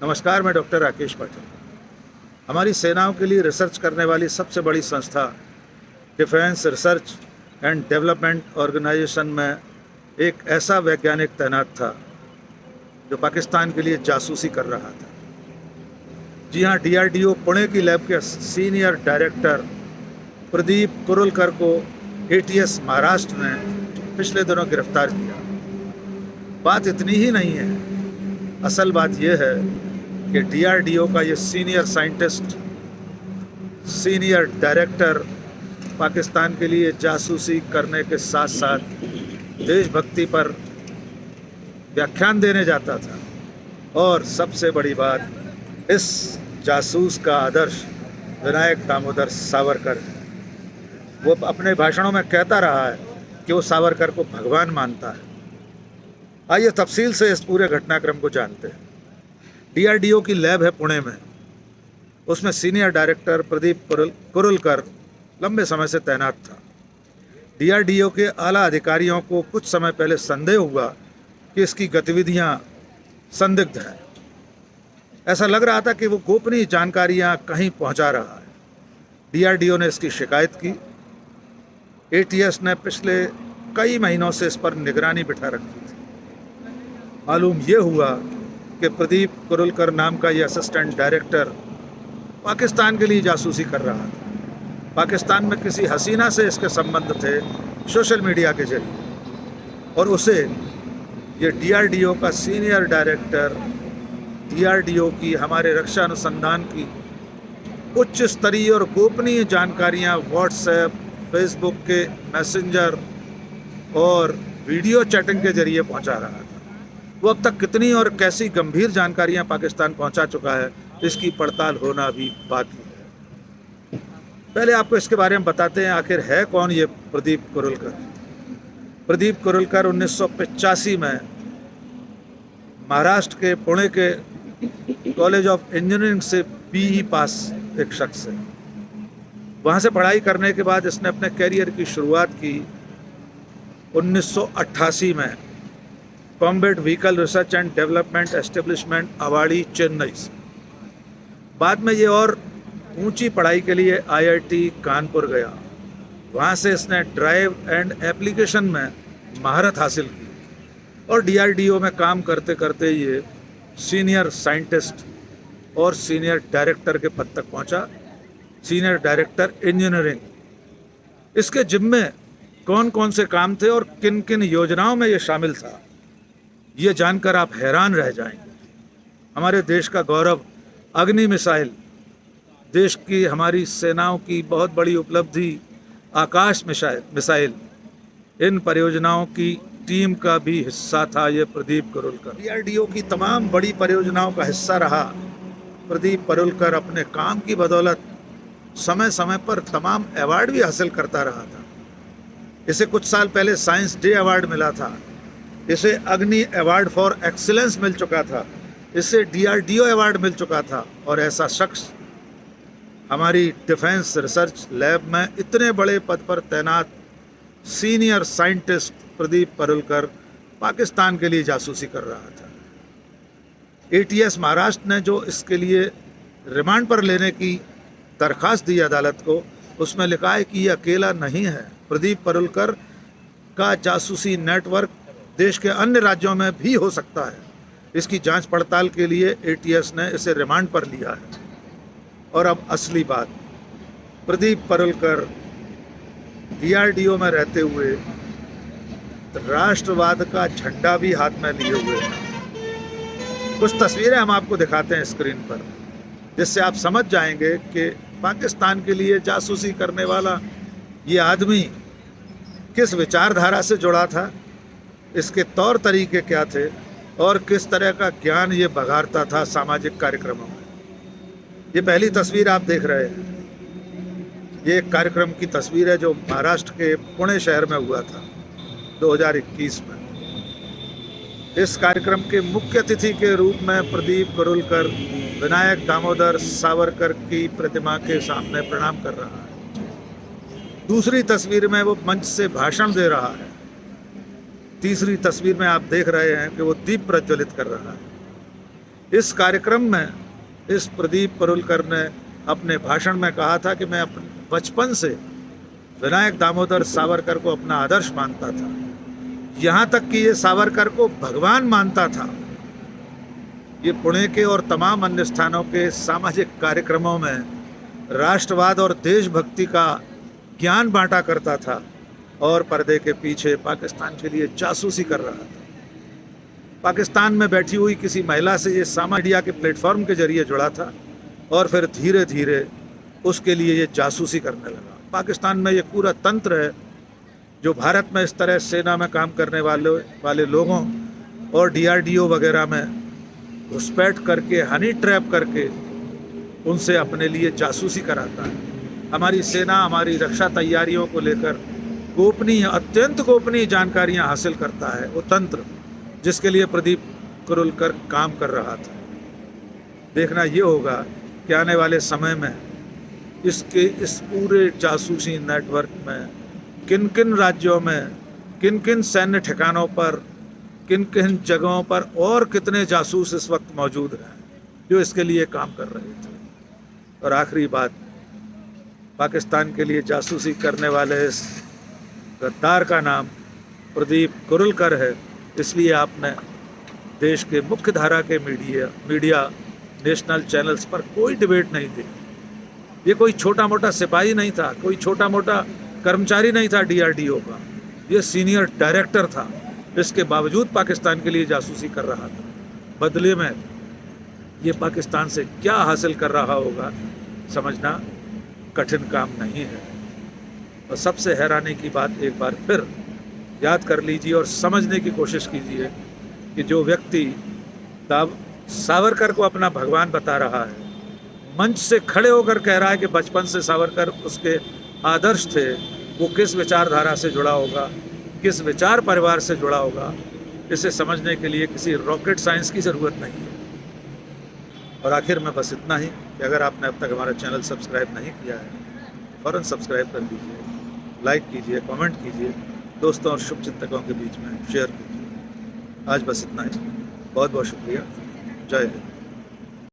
नमस्कार, मैं डॉक्टर राकेश पाटिल। हमारी सेनाओं के लिए रिसर्च करने वाली सबसे बड़ी संस्था Defence Research and Development Organisation में एक ऐसा वैज्ञानिक तैनात था जो पाकिस्तान के लिए जासूसी कर रहा था। जी हाँ, DRDO पुणे की लैब के सीनियर डायरेक्टर प्रदीप कुरुलकर को ATS महाराष्ट्र ने पिछले दिनों गिरफ्तार किया। बात इतनी ही नहीं है, असल बात यह है कि DRDO का ये senior scientist, senior director Pakistan के लिए जासूसी करने के साथ साथ देशभक्ति पर व्याख्यान देने जाता था। और सबसे बड़ी बात, इस जासूस का आदर्श विनायक दामोदर सावरकर है। वो अपने भाषणों में कहता रहा है कि वो सावरकर को भगवान मानता है। आइए तफसील से इस पूरे घटनाक्रम को जानते हैं। DRDO की लैब है पुणे में, उसमें सीनियर डायरेक्टर प्रदीप कुरुलकर लंबे समय से तैनात था। DRDO के आला अधिकारियों को कुछ समय पहले संदेह हुआ कि इसकी गतिविधियां संदिग्ध हैं। ऐसा लग रहा था कि वो गोपनीय जानकारियां कहीं पहुंचा रहा है। DRDO ने इसकी शिकायत की। ATS ने पिछले कई महीनों से इस पर निगरानी बिठा रखी थी। मालूम ये हुआ कि प्रदीप कुरुलकर नाम का ये असिस्टेंट डायरेक्टर पाकिस्तान के लिए जासूसी कर रहा था। पाकिस्तान में किसी हसीना से इसके संबंध थे सोशल मीडिया के जरिए, और उसे ये DRDO का सीनियर डायरेक्टर DRDO की हमारे रक्षा अनुसंधान की उच्च स्तरीय और गोपनीय जानकारियां व्हाट्सएप, फेसबुक के मैसेंजर और वीडियो चैटिंग के जरिए पहुंचा रहा था। वो अब तक कितनी और कैसी गंभीर जानकारियां पाकिस्तान पहुंचा चुका है, इसकी पड़ताल होना भी बाकी है। पहले आपको इसके बारे में बताते हैं, आखिर है कौन ये प्रदीप कुरुलकर। प्रदीप कुरुलकर 1985 में महाराष्ट्र के पुणे के कॉलेज ऑफ इंजीनियरिंग से BE पास एक शख्स है। वहाँ से पढ़ाई करने के बाद इसने अपने कैरियर की शुरुआत की 1988 में combat vehicle research and development establishment Avadi, Chennai से। बाद में ये और ऊंची पढ़ाई के लिए IIT कानपुर गया। वहाँ से इसने ड्राइव एंड एप्लीकेशन में महारत हासिल की और DRDO में काम करते करते ये सीनियर साइंटिस्ट और सीनियर डायरेक्टर के पद तक पहुँचा, सीनियर डायरेक्टर इंजीनियरिंग। इसके जिम्मे कौन कौन से काम थे और किन किन योजनाओं में ये शामिल था, ये जानकर आप हैरान रह जाएंगे। हमारे देश का गौरव अग्नि मिसाइल, देश की हमारी सेनाओं की बहुत बड़ी उपलब्धि आकाश मिसाइल, इन परियोजनाओं की टीम का भी हिस्सा था ये प्रदीप कुरुलकर। DRDO की तमाम बड़ी परियोजनाओं का हिस्सा रहा प्रदीप कुरुलकर। अपने काम की बदौलत समय समय पर तमाम अवार्ड भी हासिल करता रहा था। इसे कुछ साल पहले साइंस डे अवार्ड मिला था, इसे अग्नि अवार्ड फॉर एक्सीलेंस मिल चुका था, इसे DRDO अवार्ड मिल चुका था। और ऐसा शख्स हमारी डिफेंस रिसर्च लैब में इतने बड़े पद पर तैनात सीनियर साइंटिस्ट प्रदीप कुरुलकर पाकिस्तान के लिए जासूसी कर रहा था। ATS महाराष्ट्र ने जो इसके लिए रिमांड पर लेने की दरखास्त दी अदालत को, उसमें लिखा है कि ये अकेला नहीं है। प्रदीप कुरुलकर का जासूसी नेटवर्क देश के अन्य राज्यों में भी हो सकता है। इसकी जांच पड़ताल के लिए ATS ने इसे रिमांड पर लिया है। और अब असली बात, प्रदीप कुरुलकर DRDO में रहते हुए राष्ट्रवाद का झंडा भी हाथ में लिए हुए हैं। कुछ तस्वीरें हम आपको दिखाते हैं स्क्रीन पर, जिससे आप समझ जाएंगे कि पाकिस्तान के लिए जासूसी करने वाला ये आदमी किस विचारधारा से जुड़ा था, इसके तौर तरीके क्या थे और किस तरह का ज्ञान ये बघारता था सामाजिक कार्यक्रमों में। ये पहली तस्वीर आप देख रहे हैं, ये एक कार्यक्रम की तस्वीर है जो महाराष्ट्र के पुणे शहर में हुआ था 2021 में। इस कार्यक्रम के मुख्य अतिथि के रूप में प्रदीप कुरुलकर विनायक दामोदर सावरकर की प्रतिमा के सामने प्रणाम कर रहा है। दूसरी तस्वीर में वो मंच से भाषण दे रहा है। तीसरी तस्वीर में आप देख रहे हैं कि वो दीप प्रज्वलित कर रहा है। इस कार्यक्रम में इस प्रदीप परुलकर ने अपने भाषण में कहा था कि मैं अपने बचपन से विनायक दामोदर सावरकर को अपना आदर्श मानता था, यहाँ तक कि ये सावरकर को भगवान मानता था। ये पुणे के और तमाम अन्य स्थानों के सामाजिक कार्यक्रमों में राष्ट्रवाद और देशभक्ति का ज्ञान बांटा करता था और पर्दे के पीछे पाकिस्तान के लिए जासूसी कर रहा था। पाकिस्तान में बैठी हुई किसी महिला से ये सामाजिक मीडिया के प्लेटफॉर्म के जरिए जुड़ा था और फिर धीरे धीरे उसके लिए ये जासूसी करने लगा। पाकिस्तान में ये पूरा तंत्र है जो भारत में इस तरह सेना में काम करने वाले लोगों और DRDO वगैरह में घुसपैठ करके हनी ट्रैप करके उनसे अपने लिए जासूसी कराता है। हमारी सेना हमारी रक्षा तैयारियों को लेकर गोपनीय, अत्यंत गोपनीय जानकारियां हासिल करता है वो तंत्र जिसके लिए प्रदीप परुलकर काम कर रहा था। देखना ये होगा कि आने वाले समय में इस पूरे जासूसी नेटवर्क में किन किन राज्यों में, किन किन सैन्य ठिकानों पर, किन किन जगहों पर और कितने जासूस इस वक्त मौजूद हैं जो इसके लिए काम कर रहे थे। और आखिरी बात, पाकिस्तान के लिए जासूसी करने वाले इस गद्दार का नाम प्रदीप परुलकर है, इसलिए आपने देश के मुख्य धारा के मीडिया नेशनल चैनल्स पर कोई डिबेट नहीं थी। ये कोई छोटा मोटा सिपाही नहीं था, कोई छोटा मोटा कर्मचारी नहीं था DRDO का, ये सीनियर डायरेक्टर था। इसके बावजूद पाकिस्तान के लिए जासूसी कर रहा था। बदले में ये पाकिस्तान से क्या हासिल कर रहा होगा समझना कठिन काम नहीं है। और सबसे हैरानी की बात एक बार फिर याद कर लीजिए और समझने की कोशिश कीजिए कि जो व्यक्ति सावरकर को अपना भगवान बता रहा है, मंच से खड़े होकर कह रहा है कि बचपन से सावरकर उसके आदर्श थे, वो किस विचारधारा से जुड़ा होगा, किस विचार परिवार से जुड़ा होगा, इसे समझने के लिए किसी रॉकेट साइंस की ज़रूरत नहीं है। और आखिर में बस इतना ही कि अगर आपने अब तक हमारा चैनल सब्सक्राइब नहीं किया है फ़ौरन सब्सक्राइब कर लीजिए, लाइक कीजिए, कमेंट कीजिए, दोस्तों और शुभचिंतकों के बीच में शेयर कीजिए। आज बस इतना ही। बहुत बहुत शुक्रिया। जय हिंद।